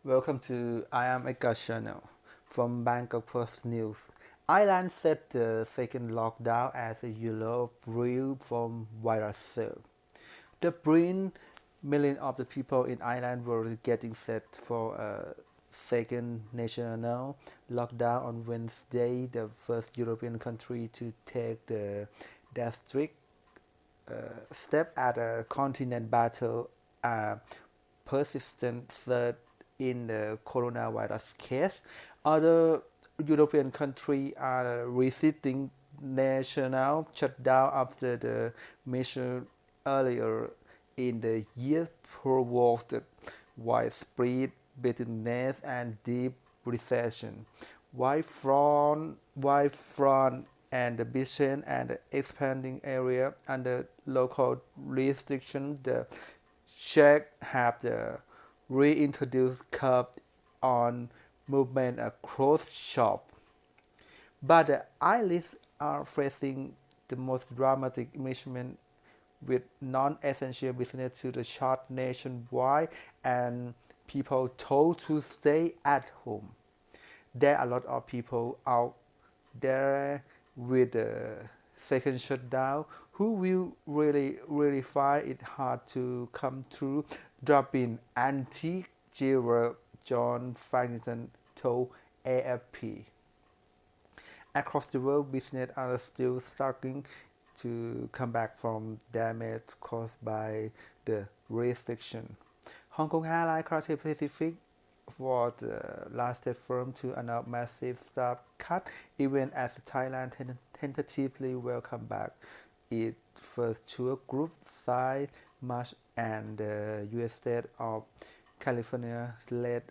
Welcome to I Am Eka channel from Bangkok Post News. Ireland set the second lockdown as Europe reeled from virus surge. The brain millions of the people in Ireland were getting set for a second national lockdown on Wednesday, the first European country to take the drastic step at a continent battle persistent surge in the coronavirus case. Other European countries are resisting national shutdown after the measure earlier in the year provoked widespread bitterness and deep recession. While France and the Britain and the expanding area under local restrictions, the Czech have the reintroduced curb on movement across shop. But the Irish are facing the most dramatic measurement with non-essential business to the shut nationwide and people told to stay at home. There are a lot of people out there with the second shutdown who will really find it hard to come through, dropping anti-Gerald John Farrington told AFP. Across the world, businesses are still struggling to come back from damage caused by the restriction. Hong Kong Airlines Cathay Pacific was the latest firm to announce massive staff cut, even as Thailand tentatively welcomed back its first tour group side March, and the U.S. state of California led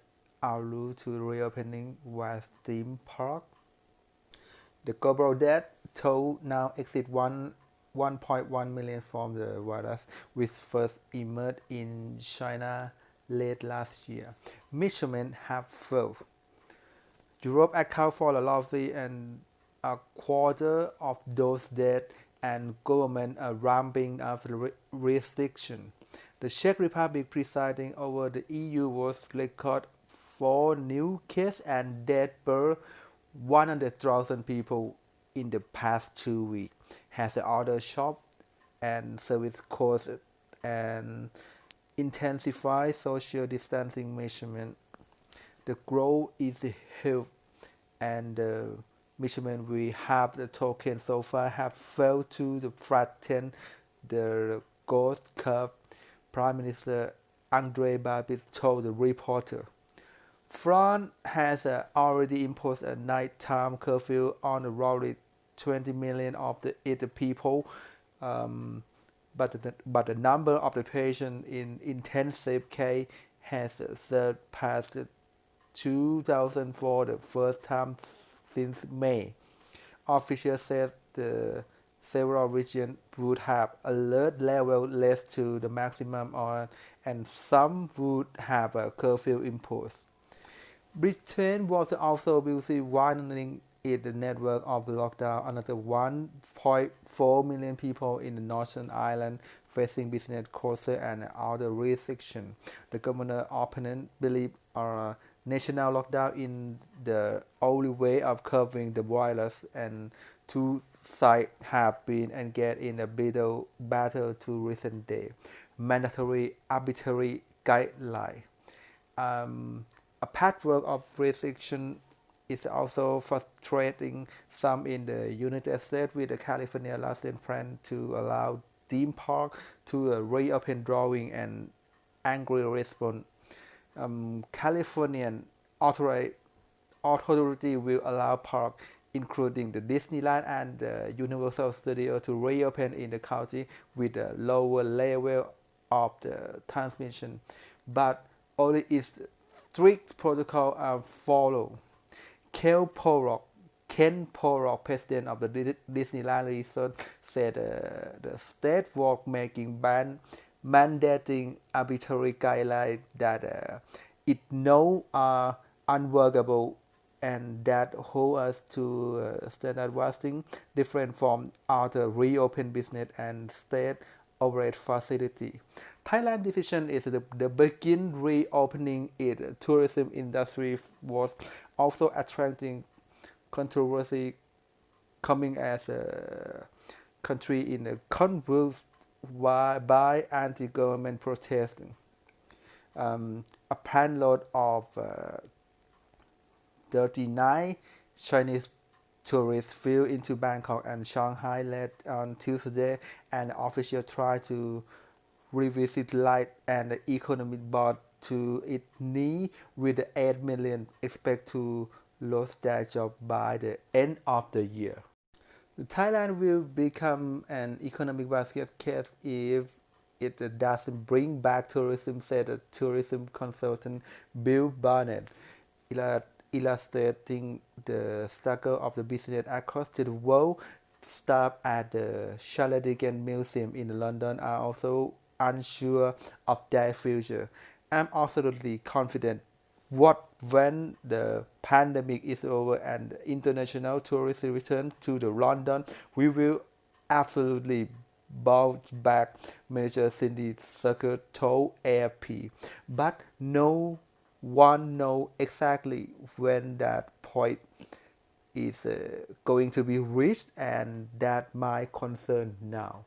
out to reopening West Theme Park. The global death toll now exceeds 1.1 million from the virus, which first emerged in China late last year. Measurements have failed. Europe accounts for roughly and a quarter of those deaths, and government are ramping up the restriction. The Czech Republic presiding over the EU was record 4 new cases and deaths per 100,000 people in the past 2 weeks. Has the order shop and service costs and intensify social distancing measurement. The growth is huge, and the measurement we have the token so far have failed to flatten the growth curve. Prime Minister André Babis told the reporter. France has already imposed a nighttime curfew on roughly 20 million of its people, um, but the number of the patients in intensive care has surpassed 2,000 for the first time since May. Officials said the several regions would have alert level less to the maximum on, and some would have a curfew imposed. Britain was also busy widening its network of lockdown. Another 1.4 million people in the Northern Ireland facing business closure and other restrictions. The governor opponent believe a national lockdown is the only way of curbing the virus, and two sides have been engaged in a bitter battle to recent days. Mandatory arbitrary guidelines. A patchwork of restrictions is also frustrating some in the United States, with the California license plan to allow theme park to reopen drawing an angry response. Californian authority will allow parks including the Disneyland and the Universal Studios to reopen in the county with a lower level of the transmission, but only if strict protocols are followed. Ken Pollock, president of the Disneyland Resort, said the state was making mandating arbitrary guidelines that it know are unworkable and that hold us to standard wasting different from other reopened business and state operate facility. Thailand's decision is the begin reopening its tourism industry was also attracting controversy, coming as a country in a convulsed by anti-government protests. A plane load of 39 Chinese tourists flew into Bangkok and Shanghai late on Tuesday, and officials tried to revisit light and economic brought to its knee with 8 million expect to lose their job by the end of the year. Thailand will become an economic basket case if it doesn't bring back tourism, said a tourism consultant Bill Barnett, illustrating the struggle of the business across the world. Staff at the Charles Museum in London are also unsure of their future. I'm absolutely confident what when the pandemic is over and international tourists return to the London, we will absolutely bounce back, Manager Cindy Circle told AFP. But no one knows exactly when that point is going to be reached, and that my concern now.